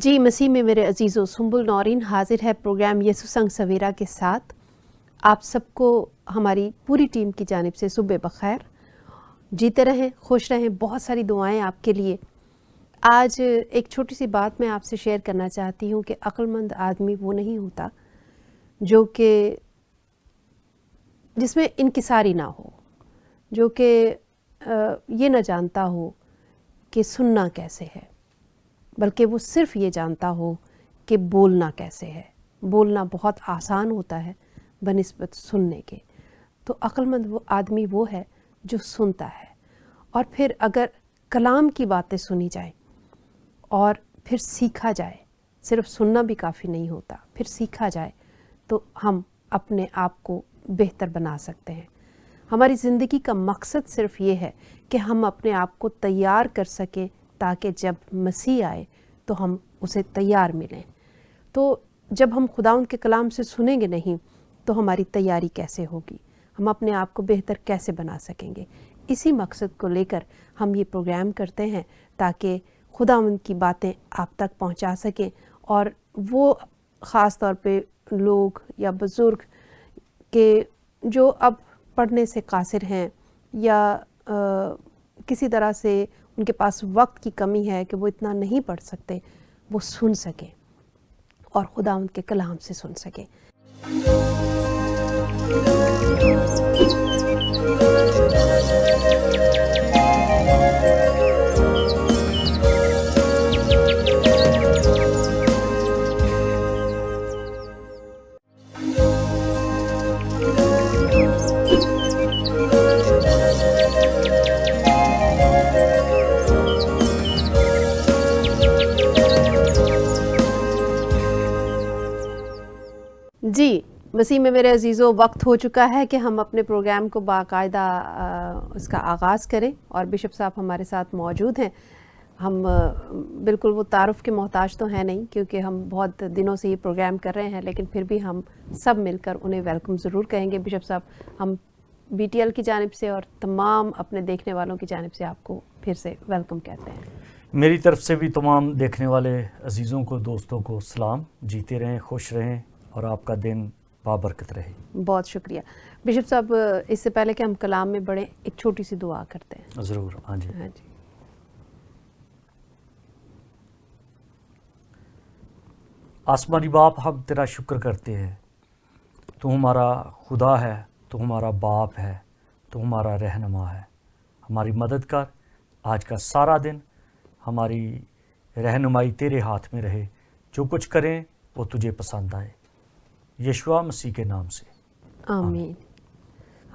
جی مسیح میں میرے عزیزو، سنبل نورین حاضر ہے پروگرام یسوع سنگ سویرا کے ساتھ۔ آپ سب کو ہماری پوری ٹیم کی جانب سے صبح بخیر، جیتے رہیں، خوش رہیں، بہت ساری دعائیں آپ کے لیے۔ آج ایک چھوٹی سی بات میں آپ سے شیئر کرنا چاہتی ہوں کہ عقل مند آدمی وہ نہیں ہوتا جو کہ جس میں انکساری نہ ہو، جو کہ یہ نہ جانتا ہو کہ سننا کیسے ہے، بلکہ وہ صرف یہ جانتا ہو کہ بولنا کیسے ہے۔ بولنا بہت آسان ہوتا ہے بنسبت سننے کے۔ تو عقل مند وہ آدمی وہ ہے جو سنتا ہے، اور پھر اگر کلام کی باتیں سنی جائیں اور پھر سیکھا جائے، صرف سننا بھی کافی نہیں ہوتا، پھر سیکھا جائے تو ہم اپنے آپ کو بہتر بنا سکتے ہیں۔ ہماری زندگی کا مقصد صرف یہ ہے کہ ہم اپنے آپ کو تیار کر سکیں تاکہ جب مسیح آئے تو ہم اسے تیار ملیں۔ تو جب ہم خداوند کے کلام سے سنیں گے نہیں تو ہماری تیاری کیسے ہوگی؟ ہم اپنے آپ کو بہتر کیسے بنا سکیں گے؟ اسی مقصد کو لے کر ہم یہ پروگرام کرتے ہیں تاکہ خداوند کی باتیں آپ تک پہنچا سکیں، اور وہ خاص طور پہ لوگ یا بزرگ کہ جو اب پڑھنے سے قاصر ہیں یا کسی طرح سے ان کے پاس وقت کی کمی ہے کہ وہ اتنا نہیں پڑھ سکتے، وہ سن سکیں اور خداوند کے کلام سے سن سکیں۔ جی مسیح میں میرے عزیزو، وقت ہو چکا ہے کہ ہم اپنے پروگرام کو باقاعدہ اس کا آغاز کریں، اور بشپ صاحب ہمارے ساتھ موجود ہیں۔ ہم بالکل وہ تعارف کے محتاج تو ہیں نہیں، کیونکہ ہم بہت دنوں سے یہ پروگرام کر رہے ہیں، لیکن پھر بھی ہم سب مل کر انہیں ویلکم ضرور کہیں گے۔ بشپ صاحب، ہم بی ٹی ایل کی جانب سے اور تمام اپنے دیکھنے والوں کی جانب سے آپ کو پھر سے ویلکم کہتے ہیں۔ میری طرف سے بھی تمام دیکھنے والے عزیزوں کو، دوستوں کو سلام۔ جیتے رہیں، خوش رہیں، اور آپ کا دن بابرکت رہے۔ بہت شکریہ بشپ صاحب۔ اس سے پہلے کہ ہم کلام میں بڑھیں، ایک چھوٹی سی دعا کرتے ہیں۔ ضرور، ہاں جی۔ آسمانی باپ، ہم تیرا شکر کرتے ہیں، تو ہمارا خدا ہے، تو ہمارا باپ ہے، تو ہمارا رہنما ہے۔ ہماری مدد کر، آج کا سارا دن ہماری رہنمائی تیرے ہاتھ میں رہے، جو کچھ کریں وہ تجھے پسند آئے، یشوع مسیح کے نام سے آمین۔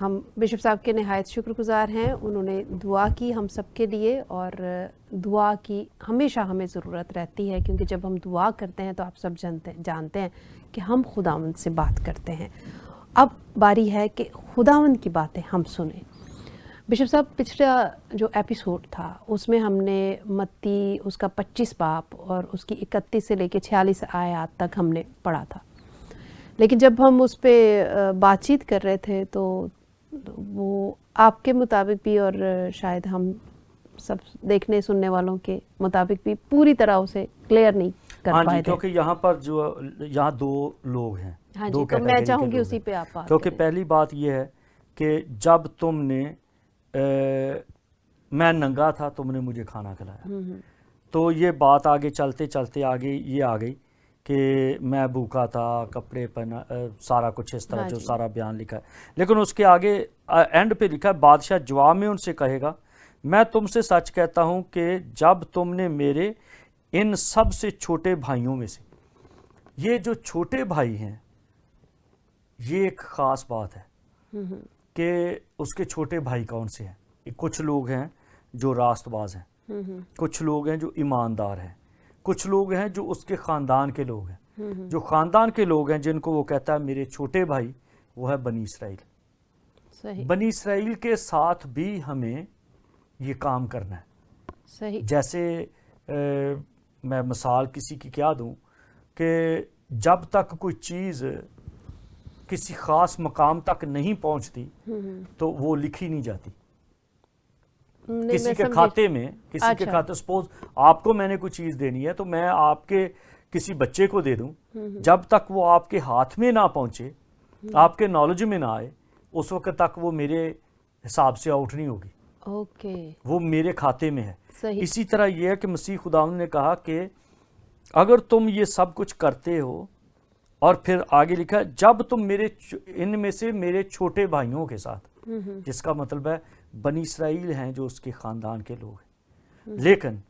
ہم بشپ صاحب کے نہایت شکر گزار ہیں، انہوں نے دعا کی ہم سب کے لیے، اور دعا کی ہمیشہ ہمیں ضرورت رہتی ہے، کیونکہ جب ہم دعا کرتے ہیں تو آپ سب جانتے ہیں کہ ہم خداوند سے بات کرتے ہیں۔ اب باری ہے کہ خداوند کی باتیں ہم سنیں۔ بشپ صاحب، پچھلا جو ایپیسوڈ تھا اس میں ہم نے متی اس کا 25 باب اور اس کی 31 سے لے کے 46 آیات تک ہم نے پڑھا تھا، لیکن جب ہم اس پہ بات چیت کر رہے تھے تو وہ آپ کے مطابق بھی، اور شاید ہم سب دیکھنے سننے والوں کے مطابق بھی پوری طرح اسے کلیئر نہیں کر پائے تھے، کیونکہ یہاں پر یہاں دو لوگ ہیں۔ ہاں جی، تو میں چاہوں گی اسی پہ آپ بات کریں۔ کیونکہ پہلی بات یہ ہے کہ جب تم نے میں ننگا تھا، تم نے مجھے کھانا کھلایا، تو یہ بات آگے چلتے چلتے آگے یہ آ گئی کہ میں بھوکا تھا، کپڑے پہنا، سارا کچھ اس طرح جو سارا بیان لکھا ہے۔ لیکن اس کے آگے اینڈ پہ لکھا ہے، بادشاہ جواب میں ان سے کہے گا، میں تم سے سچ کہتا ہوں کہ جب تم نے میرے ان سب سے چھوٹے بھائیوں میں سے، یہ جو چھوٹے بھائی ہیں، یہ ایک خاص بات ہے کہ اس کے چھوٹے بھائی کون سے ہیں۔ کچھ لوگ ہیں جو راست باز ہیں، کچھ لوگ ہیں جو ایماندار ہیں، کچھ لوگ ہیں جو اس کے خاندان کے لوگ ہیں۔ جو خاندان کے لوگ ہیں جن کو وہ کہتا ہے میرے چھوٹے بھائی، وہ ہے بنی اسرائیل۔ بنی اسرائیل کے ساتھ بھی ہمیں یہ کام کرنا ہے۔ جیسے میں مثال کسی کی کیا دوں کہ جب تک کوئی چیز کسی خاص مقام تک نہیں پہنچتی تو وہ لکھی نہیں جاتی۔ किसी के खाते में, किसी के खाते, सपोज आपको मैंने कोई चीज देनी है तो मैं आपके किसी बच्चे को दे दूं, जब तक वो आपके हाथ में ना पहुंचे, आपके नॉलेज में ना आए, उस वक्त तक वो मेरे हिसाब से आउट नहीं होगी। ओके, वो मेरे खाते में है। सही। इसी तरह ये है कि मसीह खुदावंद ने कहा कि अगर तुम ये सब कुछ करते हो, और फिर आगे लिखा है जब तुम मेरे इनमें से मेरे छोटे भाइयों के साथ, जिसका मतलब है बनी इसराइल हैं जो उसके ख़ानदान के लोग हैं, लेकिन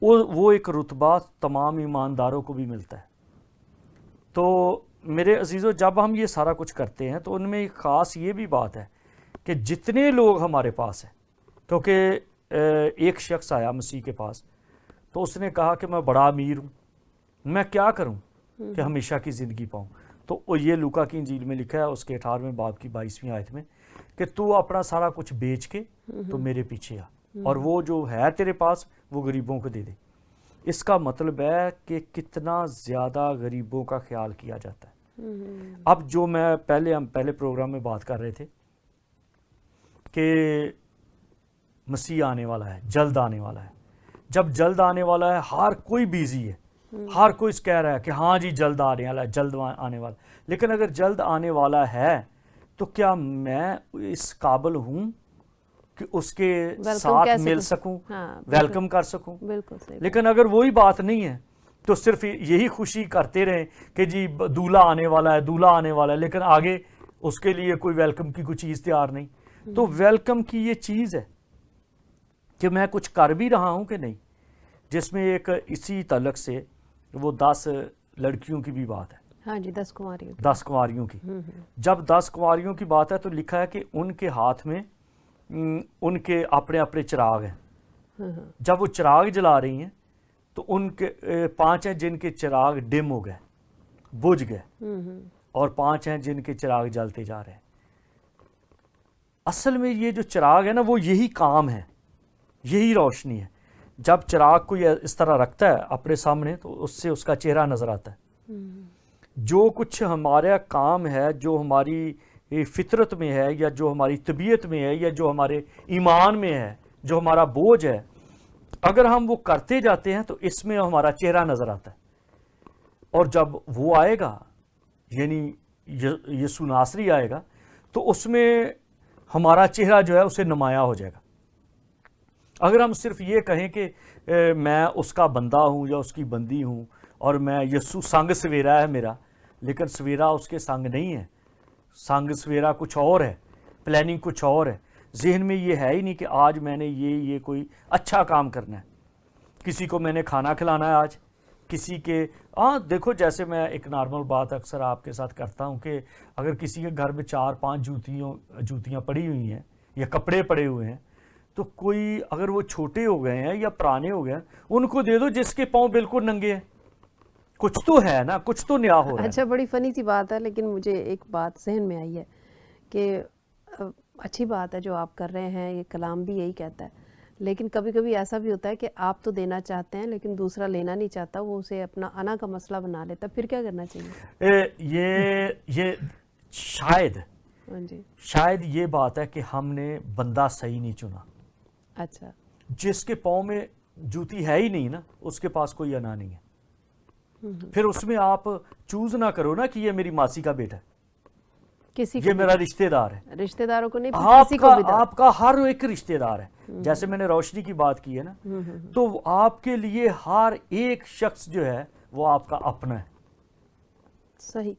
वो एक रुतबा तमाम ईमानदारों को भी मिलता है। तो मेरे अजीज़ों, जब हम ये सारा कुछ करते हैं तो उनमें एक ख़ास ये भी बात है कि जितने लोग हमारे पास हैं, क्योंकि एक शख्स आया मसीह के पास तो उसने कहा कि मैं बड़ा अमीर हूँ, मैं क्या करूँ कि हमेशा की ज़िंदगी पाऊँ। तो ये लूका की इंजील में लिखा है उसके 18वें बाब की 22वीं आयत में कि तू अपना सारा कुछ बेच के तो मेरे पीछे आ, और वो जो है तेरे पास वो गरीबों को दे दे। इसका मतलब है कि कितना ज़्यादा गरीबों का ख्याल किया जाता है। अब जो मैं हम पहले प्रोग्राम में बात कर रहे थे कि मसीह आने वाला है, जल्द आने वाला है। जब जल्द आने वाला है, हर कोई बिजी है, हर कोई कह रहा है कि हाँ जी जल्द आने वाला है, जल्द आने वाला। लेकिन अगर जल्द आने वाला है तो क्या मैं इस काबिल हूँ कि उसके साथ मिल सकूं, वेलकम कर सकूं? बिल्कुल सही। लेकिन अगर वही बात नहीं है तो सिर्फ यही खुशी करते रहें कि जी दूल्हा आने वाला है, दूल्हा आने वाला है, लेकिन आगे उसके लिए कोई वेलकम की कोई चीज़ तैयार नहीं। तो वेलकम की ये चीज़ है कि मैं कुछ कर भी रहा हूँ कि नहीं, जिसमें एक इसी तलक से वो 10 लड़कियों की भी बात है। हाँ जी, 10 कुंवारियों की। 10 कुंवारियों की। जब 10 कुंवारियों की बात है तो लिखा है कि उनके हाथ में उनके अपने अपने चिराग हैं। जब वो चिराग जला रही हैं तो उनके 5 हैं जिनके चिराग डिम हो गए, बुझ गए, और 5 हैं जिनके चिराग जलते जा रहे हैं। असल में ये जो चिराग है ना, वो यही काम है, यही रोशनी है। जब चिराग को ये इस तरह रखता है अपने सामने तो उससे उसका चेहरा नजर आता है। जो कुछ हमारा काम है, जो हमारी फितरत में है, या जो हमारी तबीयत में है, या जो हमारे ईमान में है, जो हमारा बोझ है, अगर हम वो करते जाते हैं तो इसमें हमारा चेहरा नजर आता है। और जब वो आएगा, यानी यीशु नासरी आएगा, तो उसमें हमारा चेहरा जो है उसे नुमाया हो जाएगा। अगर हम सिर्फ ये कहें कि मैं उसका बंदा हूँ या उसकी बंदी हूँ और मैं यीशु संग सवेरा है मेरा, लेकिन सवेरा उसके संग नहीं है, संग सवेरा कुछ और है, प्लानिंग कुछ और है। जहन में ये है ही नहीं कि आज मैंने ये कोई अच्छा काम करना है, किसी को मैंने खाना खिलाना है आज, किसी के देखो, जैसे मैं एक नॉर्मल बात अक्सर आपके साथ करता हूँ कि अगर किसी के घर में 4-5 जूतियाँ पड़ी हुई हैं या कपड़े पड़े हुए हैं, तो कोई अगर वो छोटे हो गए हैं या पुराने हो गए हैं, उनको दे दो जिसके पाँव बिल्कुल नंगे हैं। कुछ तो है ना, कुछ तो नया हो रहा है। अच्छा, बड़ी फनी सी बात है, लेकिन मुझे एक बात जहन में आई है कि अच्छी बात है जो आप कर रहे हैं, ये कलाम भी यही कहता है, लेकिन कभी कभी ऐसा भी होता है कि आप तो देना चाहते हैं लेकिन दूसरा लेना नहीं चाहता, वो उसे अपना अना का मसला बना लेता, फिर क्या करना चाहिए? ये शायद ये बात है कि हमने बंदा सही नहीं चुना। अच्छा, जिसके पाँव में जूती है ही नहीं ना, उसके पास कोई अना नहीं है। फिर उसमें आप चूज ना करो ना कि ये मेरी मासी का बेटा है, ये मेरा रिश्तेदार है। रिश्तेदारों को नहीं, किसी को भी आपका हर एक रिश्तेदार है। जैसे मैंने रोशनी की बात की है ना, तो आपके लिए हर एक शख्स जो है वो आपका अपना है। सही।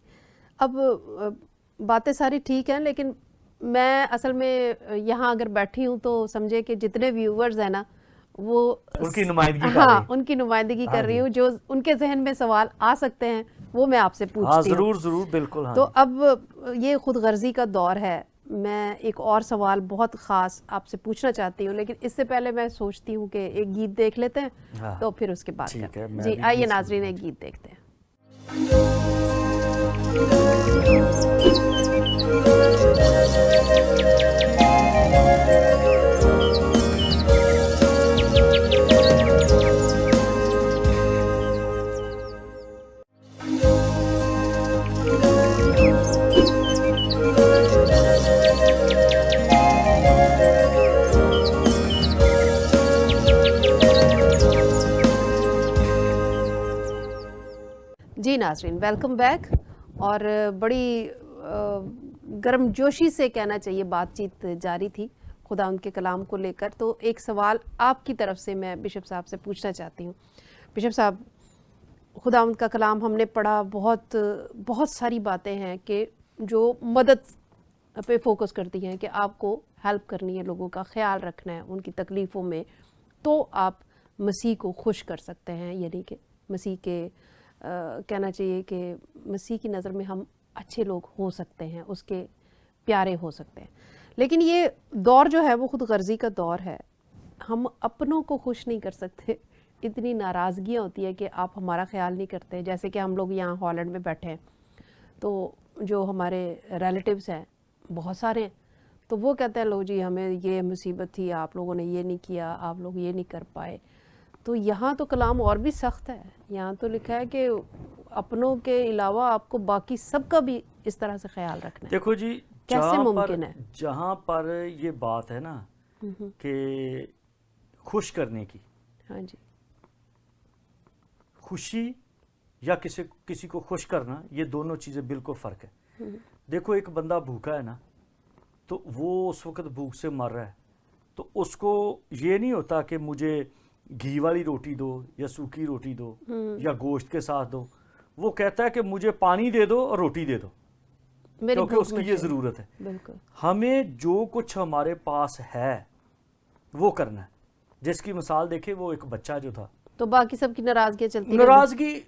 अब बातें सारी ठीक हैं, लेकिन मैं असल में यहाँ अगर बैठी हूँ तो समझे कि जितने व्यूवर्स हैं ना, वो उनकी नुमाइंदगी उनकी नुमाइंदगी कर रही हूँ। जो उनके जहन में सवाल आ सकते हैं वो मैं आपसे पूछती हूँ। जरूर बिल्कुल। तो अब ये खुदगर्जी का दौर है, मैं एक और सवाल बहुत ख़ास आपसे पूछना चाहती हूँ, लेकिन इससे पहले मैं सोचती हूँ कि एक गीत देख लेते हैं, तो फिर उसके बाद जी आइए नाज़रीन, एक गीत देखते हैं। नाज़रीन, वेलकम बैक। और बड़ी गर्म जोशी से कहना चाहिए बातचीत जारी थी खुदा उनके कलाम को लेकर। तो एक सवाल आपकी तरफ से मैं बिशप साहब से पूछना चाहती हूँ। बिशप साहब, खुदा उनका कलाम हमने पढ़ा, बहुत सारी बातें हैं कि जो मदद पे फोकस करती हैं कि आपको हेल्प करनी है, लोगों का ख्याल रखना है उनकी तकलीफ़ों में, तो आप मसीह को खुश कर सकते हैं। यानी कि मसीह के कहना चाहिए कि मसीह की नज़र में हम अच्छे लोग हो सकते हैं, उसके प्यारे हो सकते हैं। लेकिन ये दौर जो है वो खुद गर्जी का दौर है, हम अपनों को खुश नहीं कर सकते। इतनी नाराज़गियाँ होती है कि आप हमारा ख्याल नहीं करते। जैसे कि हम लोग यहाँ हॉलैंड में बैठे हैं, तो जो हमारे रिलेटिव्स हैं बहुत सारे हैं, तो वो कहते हैं लो जी हमें ये मुसीबत थी, आप लोगों ने ये नहीं किया, आप लोग ये नहीं कर पाए। तो यहाँ तो कलाम और भी सख्त है, यहाँ तो लिखा है कि अपनों के अलावा आपको बाकी सबका भी इस तरह से ख्याल रखना है। देखो जी, कैसे मुमकिन है? जहाँ पर ये बात है ना कि खुश करने की, हाँ जी, खुशी या किसी को खुश करना, ये दोनों चीज़ें बिल्कुल फ़र्क है। देखो, एक बंदा भूखा है ना, तो वो उस वक्त भूख से मर रहा है, तो उसको ये नहीं होता कि मुझे घी वाली रोटी दो या सूखी रोटी दो या गोश्त के साथ दो। वो कहता है कि मुझे पानी दे दो और रोटी दे दो, क्योंकि उसकी ये ज़रूरत है। बिल्कुल। हमें जो कुछ हमारे पास है वो करना है। जिसकी मिसाल देखे, वो एक बच्चा जो था, तो बाकी सबकी नाराज़गी चलती,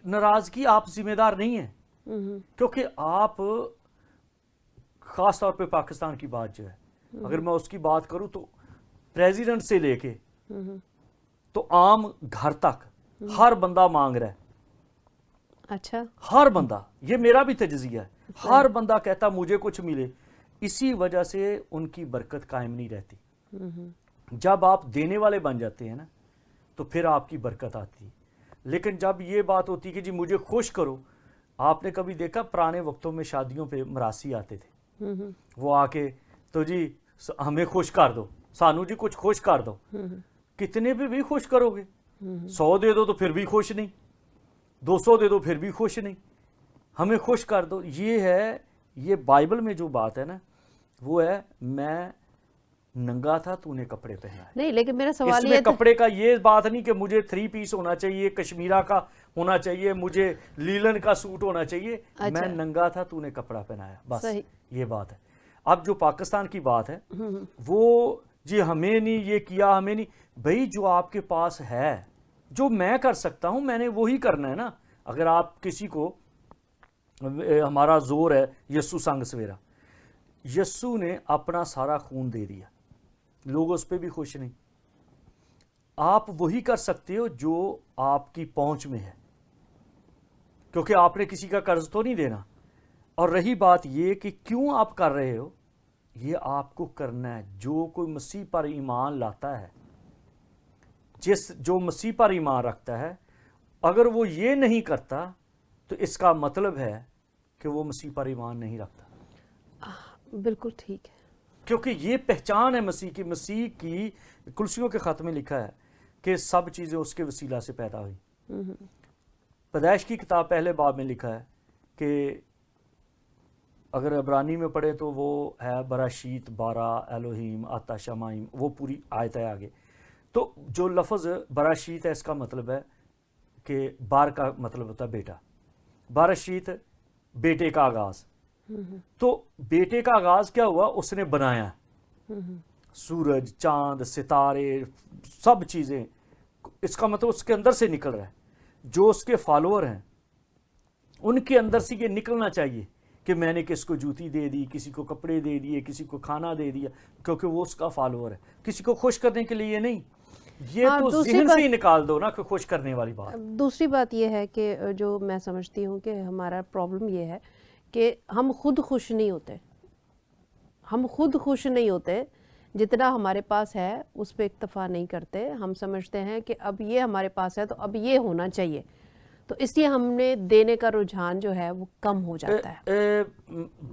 नाराज़गी आप जिम्मेदार नहीं है, क्योंकि आप ख़ास तौर पे पाकिस्तान की बात जो है, अगर मैं उसकी बात करूं तो प्रेसिडेंट से लेके तो आम घर तक हर बंदा मांग रहा है। अच्छा, हर बंदा, ये मेरा भी तजज़िया है, हर बंदा कहता मुझे कुछ मिले। इसी वजह से उनकी बरकत कायम नहीं रहती। जब आप देने वाले बन जाते हैं ना, तो फिर आपकी बरकत आती है। लेकिन जब ये बात होती है कि जी मुझे खुश करो, आपने कभी देखा पुराने वक्तों में शादियों पे मरासी आते थे, वो आके तो जी हमें खुश कर दो, सानू जी कुछ खुश कर दो। कितने पे भी खुश करोगे? 100 दे दो तो फिर भी खुश नहीं, 200 दे दो फिर भी खुश नहीं, हमें खुश कर दो। ये है, ये बाइबल में जो बात है ना, वो है मैं नंगा था तूने कपड़े पहनाए। नहीं, लेकिन मेरा सवाल ये कपड़े का ये बात नहीं कि मुझे 3 पीस होना चाहिए, कश्मीरा का होना चाहिए, मुझे लीलन का सूट होना चाहिए। अच्छा। मैं नंगा था तूने कपड़ा पहनाया, बस ये बात है। अब जो पाकिस्तान की बात है, वो जी हमें नहीं ये किया, हमें नहीं। भाई जो आपके पास है, जो मैं कर सकता हूं मैंने वही करना है ना। अगर आप किसी को, हमारा जोर है यस्सु संग सवेरा, यस्सु ने अपना सारा खून दे दिया, लोग उस पर भी खुश नहीं। आप वही कर सकते हो जो आपकी पहुंच में है, क्योंकि आपने किसी का कर्ज तो नहीं देना। और रही बात ये कि क्यों आप कर रहे हो, ये आपको करना है। जो कोई मसीह पर ईमान लाता है, जो मसीह पर ईमान रखता है, अगर वो ये नहीं करता तो इसका मतलब है कि वो मसीह पर ईमान नहीं रखता। बिल्कुल ठीक है, क्योंकि ये पहचान है मसीह की। मसीह की कुलसियों के खत में लिखा है कि सब चीज़ें उसके वसीला से पैदा हुई। पैदाइश की किताब पहले बाब में लिखा है कि अगर इब्रानी में पढ़े तो वो है बराशीत, बारा, एलोहीम, आता, शमाइम, वो पूरी आयत है आगे। तो जो लफ्ज़ बराशीत है, इसका मतलब है कि बार का मतलब होता है बेटा, बाराशीत बेटे का आगाज़। तो बेटे का आगाज़ क्या हुआ, उसने बनाया। सूरज, चांद, सितारे, सब चीज़ें, इसका मतलब उसके अंदर से निकल रहा है। जो उसके फॉलोअर हैं उनके अंदर से ये निकलना चाहिए कि मैंने किसको जूती दे दी, किसी को कपड़े दे दिए, किसी को खाना दे दिया, क्योंकि वो उसका फॉलोअर है। किसी को खुश करने के लिए नहीं, ये तो ज़हन से ही निकाल दो ना कि खुश करने वाली बात। दूसरी बात ये है कि जो मैं समझती हूँ कि हमारा प्रॉब्लम ये है कि हम खुद खुश नहीं होते। हम खुद खुश नहीं होते, जितना हमारे पास है उस पर इक्तफा नहीं करते। हम समझते हैं कि अब ये हमारे पास है तो अब ये होना चाहिए, तो इसलिए हमने देने का रुझान जो है वो कम हो जाता है।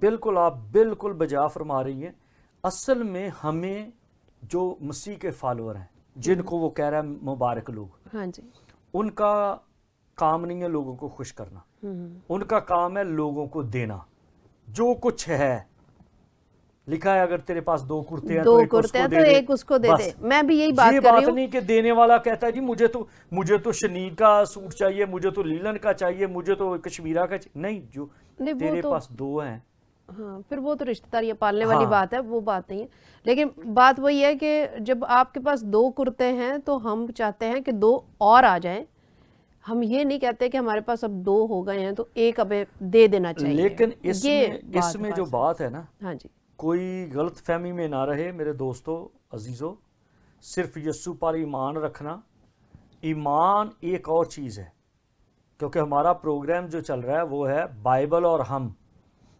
बिल्कुल, आप बिल्कुल बजा फरमा रही हैं। असल में हमें जो मसीह के फॉलोअर हैं, जिनको वो कह रहा है मुबारक लोग, हाँ जी, उनका काम नहीं है लोगों को खुश करना, उनका काम है लोगों को देना जो कुछ है। लिखा है अगर तेरे पास 2 कुर्ते हैं तो एक उसको दे दे। मैं भी यही बात कर रही हूँ। नहीं कि देने वाला कहता है जी मुझे तो शनील का सूट चाहिए, मुझे तो लीलन का चाहिए, मुझे तो कश्मीरा का चाहिए। नहीं, जो तेरे पास 2 हैं, हाँ, फिर वो तो रिश्तेदार ये पालने वाली बात है, वो बात नहीं है। लेकिन बात वही है कि जब आपके पास 2 कुर्ते हैं तो हम चाहते हैं कि 2 और आ जाएं। हम ये नहीं कहते कि हमारे पास अब 2 हो गए हैं तो एक अब दे देना चाहिए। लेकिन इसमें जो बात है ना, हाँ जी, कोई गलत फहमी में ना रहे मेरे दोस्तों अजीज़ों, सिर्फ यस्सु पर ईमान रखना, ईमान एक और चीज़ है। क्योंकि हमारा प्रोग्राम जो चल रहा है वो है बाइबल और हम।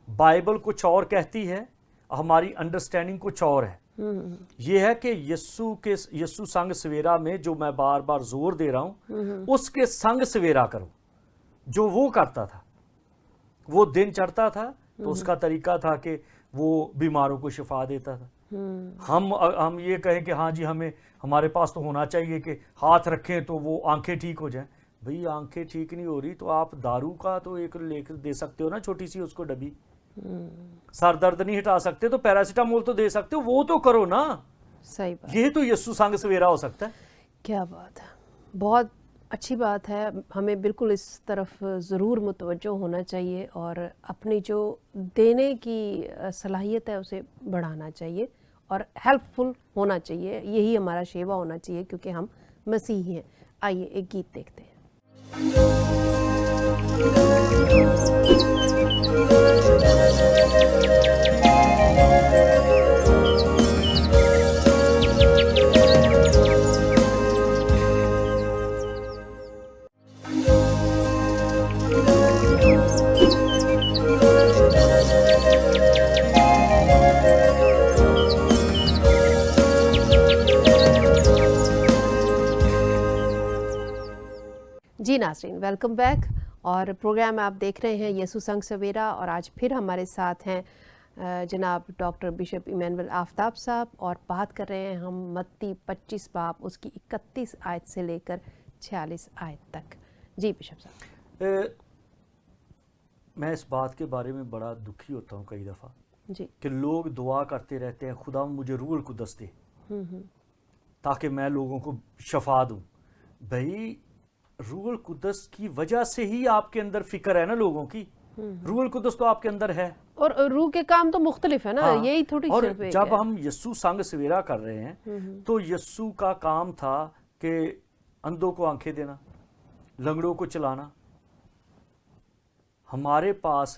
बाइबल कुछ और कहती है, हमारी अंडरस्टैंडिंग कुछ और है। ये है कि यस्सु संग सवेरा में जो मैं बार बार जोर दे रहा हूं, उसके संग सवेरा करो। जो वो करता था, वो दिन चढ़ता था तो उसका तरीका था कि वो बीमारों को शिफा देता था। हम ये कहें कि हाँ जी हमारे पास तो होना चाहिए कि हाथ रखें तो वो आंखें ठीक हो जाएं। भाई आंखें ठीक नहीं हो रही तो आप दारू का तो एक लेकर दे सकते हो ना, छोटी सी उसको डब्बी। सर दर्द नहीं हटा सकते तो पैरासीटामोल तो दे सकते हो, वो तो करो ना। सही बात। ये तो यस्सु संग सवेरा हो सकता है। क्या बात है, बहुत अच्छी बात है। हमें बिल्कुल इस तरफ ज़रूर मुतवज्जो होना चाहिए और अपनी जो देने की सलाहियत है उसे बढ़ाना चाहिए और हेल्पफुल होना चाहिए। यही हमारा शेवा होना चाहिए क्योंकि हम मसीही हैं। आइए एक गीत देखते हैं। जी नाज़रीन, वेलकम बैक। और प्रोग्राम आप देख रहे हैं यस्सु संग सवेरा और आज फिर हमारे साथ हैं जनाब डॉक्टर बिशप इमैनुअल आफ्ताब साहब और बात कर रहे हैं हम मत्ती 25 बाब उसकी 31 आयत से लेकर 46 आयत तक। जी बिशप साहब, मैं इस बात के बारे में बड़ा दुखी होता हूँ कई दफ़ा जी कि लोग दुआ करते रहते हैं खुदा मुझे रूहुल कुद्दस दे ताकि मैं लोगों को शफा दूँ। भाई रूहुल कुद्दस की वजह से ही आपके अंदर फिक्र है ना लोगों की। रूहुल कुद्दस तो आपके अंदर है और रूह के काम तो मुख्तलिफ है ना। हाँ, यही थोड़ी और जब हम यस्सु संग सवेरा कर रहे हैं तो यस्सु का काम था कि अंधों को आंखें देना, लंगड़ों को चलाना। हमारे पास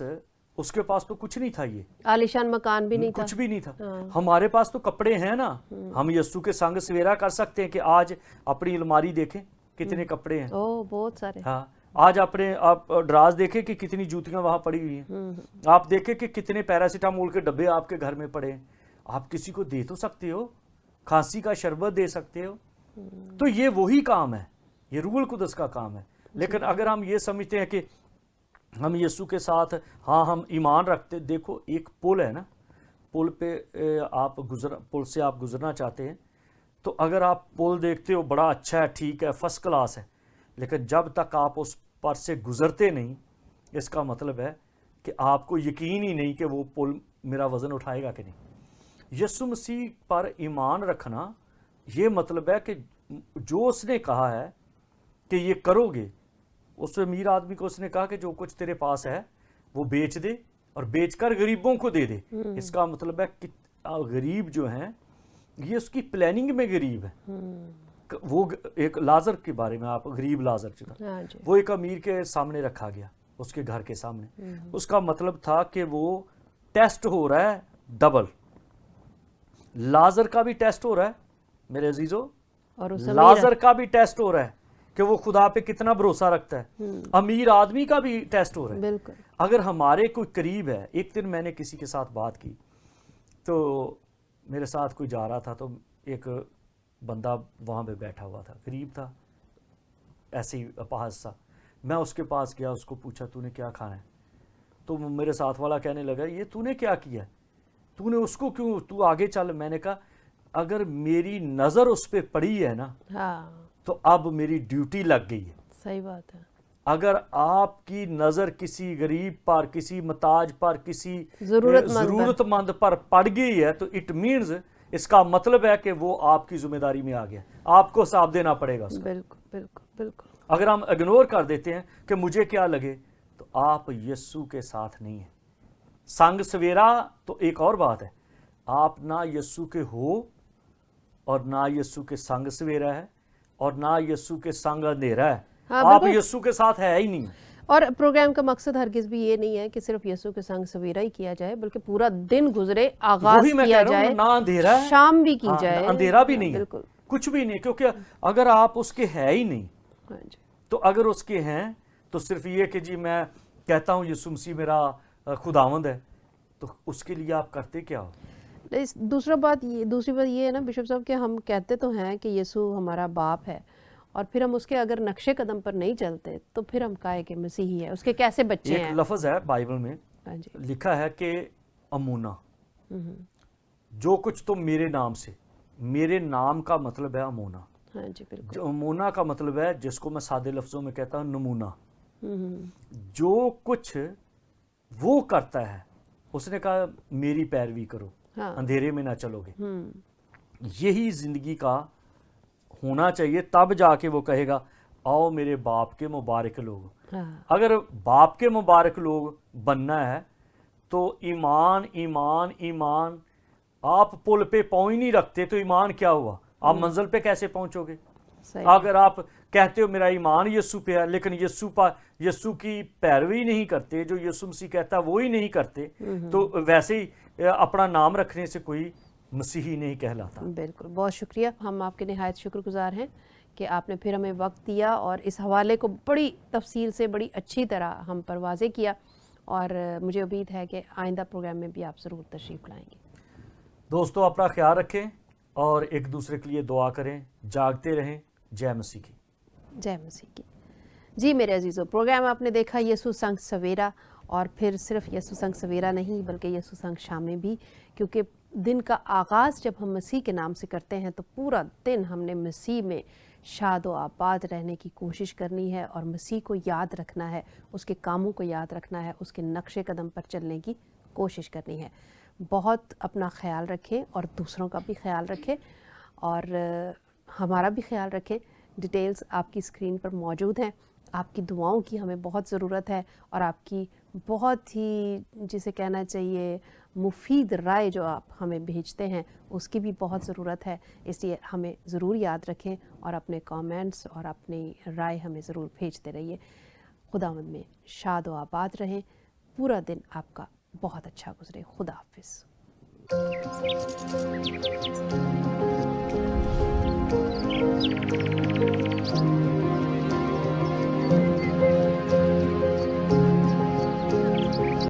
उसके पास तो कुछ नहीं था, ये आलीशान मकान भी नहीं था, कुछ भी नहीं था। हमारे पास तो कपड़े हैं ना, हम यस्सु के संग सवेरा कर सकते हैं कि आज अपनी अलमारी देखें कितने कपड़े हैं। ओह बहुत सारे। हाँ, आज आप ड्राज देखें कि कितनी जूतियां वहां पड़ी हुई हैं। आप देखें कि कितने पैरासीटामोल के डब्बे आपके घर में पड़े हैं। आप किसी को दे तो सकते हो, खांसी का शरबत दे सकते हो। तो ये वही काम है, ये रूहुल कुद्दस का काम है। लेकिन अगर हम ये समझते हैं कि हम यस्सु के साथ हाँ हम ईमान रखते, देखो एक पुल है ना, पुल पे पुल से आप गुजरना चाहते हैं तो अगर आप पुल देखते हो बड़ा अच्छा है, ठीक है, फर्स्ट क्लास है, लेकिन जब तक आप उस पर से गुजरते नहीं, इसका मतलब है कि आपको यकीन ही नहीं कि वो पुल मेरा वज़न उठाएगा कि नहीं। यस्सु मसीह पर ईमान रखना ये मतलब है कि जो उसने कहा है कि ये करोगे, उस अमीर आदमी को उसने कहा कि जो कुछ तेरे पास है वो बेच दे और बेचकर गरीबों को दे दे। इसका मतलब है कि गरीब जो हैं ये उसकी प्लानिंग में गरीब है। वो एक लाजर के बारे में, आप गरीब लाजर जो था वो एक अमीर के सामने रखा गया, उसके घर के सामने। उसका मतलब था कि वो टेस्ट हो रहा है डबल। लाजर का भी टेस्ट हो रहा है मेरे अजीजों, और लाजर का भी टेस्ट हो रहा है कि वो खुदा पे कितना भरोसा रखता है। अमीर आदमी का भी टेस्ट हो रहा है। बिल्कुल। अगर हमारे कोई करीब है, एक दिन मैंने किसी के साथ बात की तो मेरे साथ कोई जा रहा था तो एक बंदा वहाँ पे बैठा हुआ था, गरीब था, ऐसे ही अपाहज सा। मैं उसके पास गया, उसको पूछा तूने क्या खाना है, तो मेरे साथ वाला कहने लगा ये तूने क्या किया, तूने उसको क्यों, तू आगे चल। मैंने कहा अगर मेरी नज़र उस पर पड़ी है ना, हाँ, तो अब मेरी ड्यूटी लग गई है। सही बात है। اگر آپ کی نظر کسی غریب پر، کسی محتاج پر، کسی ضرورت مند پر پڑ گئی ہے تو اٹ مینز اس کا مطلب ہے کہ وہ آپ کی ذمہ داری میں آ گیا، آپ کو حساب دینا پڑے گا اس کا۔ بالکل بالکل بالکل۔ اگر ہم اگنور کر دیتے ہیں کہ مجھے کیا لگے، تو آپ یسوع کے ساتھ نہیں ہیں۔ سنگ سویرا تو ایک اور بات ہے، آپ نہ یسوع کے ہو اور نہ یسوع کے سنگ سویرا ہے اور نہ یسوع کے سنگ اندھیرا ہے، آپ یسوع کے ساتھ ہے ہی نہیں۔ اور پروگرام کا مقصد ہرگز بھی یہ نہیں ہے کہ صرف یسوع کے سنگ سویرا ہی کیا جائے، بلکہ پورا دن گزرے، آغاز کیا جائے، نہ اندھیرا ہے، شام بھی کی جائے، اندھیرا بھی نہیں ہے، بالکل کچھ بھی نہیں، کیونکہ اگر آپ اس کے ہے ہی نہیں، تو اگر اس کے ہیں تو صرف یہ کہ جی میں کہتا ہوں یسوع مسیح میرا خداوند ہے، تو اس کے لیے آپ کرتے کیا ہو؟ دوسری بات یہ ہے نا بشپ صاحب کہ ہم کہتے تو ہیں کہ یسوع ہمارا باپ ہے، اور پھر ہم اس کے اگر نقشے قدم پر نہیں چلتے تو پھر ہم کہے کہ مسیحی ہے، اس کے کیسے بچے ہیں؟ ایک لفظ ہے بائبل میں لکھا ہے کہ امونا، جو کچھ تم میرے نام سے، میرے نام کا مطلب ہے امونا۔ ہاں جی بالکل۔ امونا کا مطلب ہے، جس کو میں سادے لفظوں میں کہتا ہوں، نمونہ۔ جو کچھ وہ کرتا ہے، اس نے کہا میری پیروی کرو، اندھیرے میں نہ چلو گے۔ یہی زندگی کا ہونا چاہیے، تب جا کے وہ کہے گا آؤ میرے باپ کے مبارک لوگ۔ اگر باپ کے مبارک لوگ بننا ہے تو ایمان ایمان ایمان، آپ پل پہ پاؤں ہی نہیں رکھتے تو ایمان کیا ہوا؟ آپ منزل پہ کیسے پہنچو گے؟ اگر آپ کہتے ہو میرا ایمان یسوع پہ ہے لیکن یسوع کی پیروی نہیں کرتے، جو یسوع مسیح کہتا ہے وہی نہیں کرتے، تو ویسے ہی اپنا نام رکھنے سے کوئی مسیحی نہیں کہلاتا۔ بالکل، بہت شکریہ، ہم آپ کے نہایت شکر گزار ہیں کہ آپ نے پھر ہمیں وقت دیا اور اس حوالے کو بڑی تفصیل سے بڑی اچھی طرح ہم پر واضح کیا، اور مجھے امید ہے کہ آئندہ پروگرام میں بھی آپ ضرور تشریف لائیں گے۔ دوستو اپنا خیال رکھیں اور ایک دوسرے کے لیے دعا کریں، جاگتے رہیں۔ جے مسیح کی۔ جے مسیح کی۔ جی میرے عزیزو، پروگرام آپ نے دیکھا یسوع سنگ سویرا، اور پھر صرف یسوع سنگ سویرا نہیں بلکہ یسوع سنگ شام میں بھی، کیونکہ دن کا آغاز جب ہم مسیح کے نام سے کرتے ہیں تو پورا دن ہم نے مسیح میں شاد و آباد رہنے کی کوشش کرنی ہے، اور مسیح کو یاد رکھنا ہے، اس کے کاموں کو یاد رکھنا ہے، اس کے نقش قدم پر چلنے کی کوشش کرنی ہے۔ بہت اپنا خیال رکھیں اور دوسروں کا بھی خیال رکھیں، اور ہمارا بھی خیال رکھیں۔ ڈیٹیلز آپ کی اسکرین پر موجود ہیں۔ آپ کی دعاؤں کی ہمیں بہت ضرورت ہے، اور آپ کی بہت ہی جسے کہنا چاہیے مفید رائے جو آپ ہمیں بھیجتے ہیں اس کی بھی بہت ضرورت ہے، اس لیے ہمیں ضرور یاد رکھیں اور اپنے کامنٹس اور اپنی رائے ہمیں ضرور بھیجتے رہیے۔ خداوند میں شاد و آباد رہیں، پورا دن آپ کا بہت اچھا گزرے۔ خدا حافظ۔